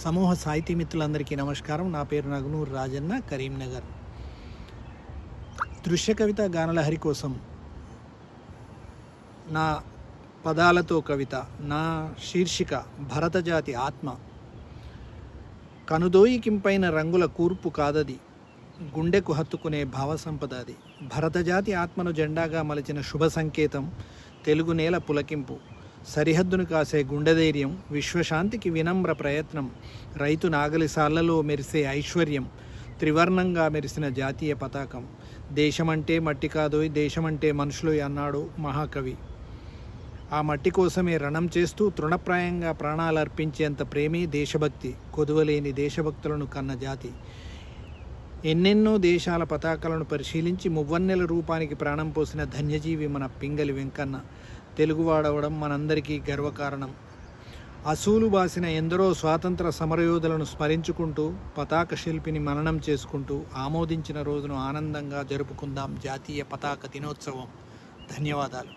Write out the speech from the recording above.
సమూహ సాహితీ మిత్రులందరికీ నమస్కారం. నా పేరు నగనూరు రాజన్న, కరీంనగర్. దృశ్య కవిత గానలహరి కోసం నా పదాలతో కవిత. నా శీర్షిక భరతజాతి ఆత్మ. కనుదోయికింపైన రంగుల కూర్పు కాదది, గుండెకు హత్తుకునే భావసంపద అది. భరతజాతి ఆత్మను జెండాగా మలిచిన శుభ సంకేతం, తెలుగు నేల పులకింపు, సరిహద్దును కాసే గుండెధైర్యం, విశ్వశాంతికి వినమ్ర ప్రయత్నం, రైతు నాగలి సాళ్లలో మెరిసే ఐశ్వర్యం, త్రివర్ణంగా మెరిసిన జాతీయ పతాకం. దేశమంటే మట్టి కాదోయ్, దేశమంటే మనుషులు అన్నాడు మహాకవి. ఆ మట్టి కోసమే రణం చేస్తూ తృణప్రాయంగా ప్రాణాలు అర్పించేంత ప్రేమే దేశభక్తి. కొదువలేని దేశభక్తులను కన్న జాతి. ఎన్నెన్నో దేశాల పతాకాలను పరిశీలించి మువ్వన్నెల రూపానికి ప్రాణం పోసిన ధన్యజీవి మన పింగళి వెంకన్న. తెలుగువాడవడం మనందరికీ గర్వకారణం. అసూలు బాసిన ఎందరో స్వాతంత్ర సమరయోధులను స్మరించుకుంటూ, పతాక శిల్పిని మననం చేసుకుంటూ ఆమోదించిన రోజును ఆనందంగా జరుపుకుందాం జాతీయ పతాక దినోత్సవం. ధన్యవాదాలు.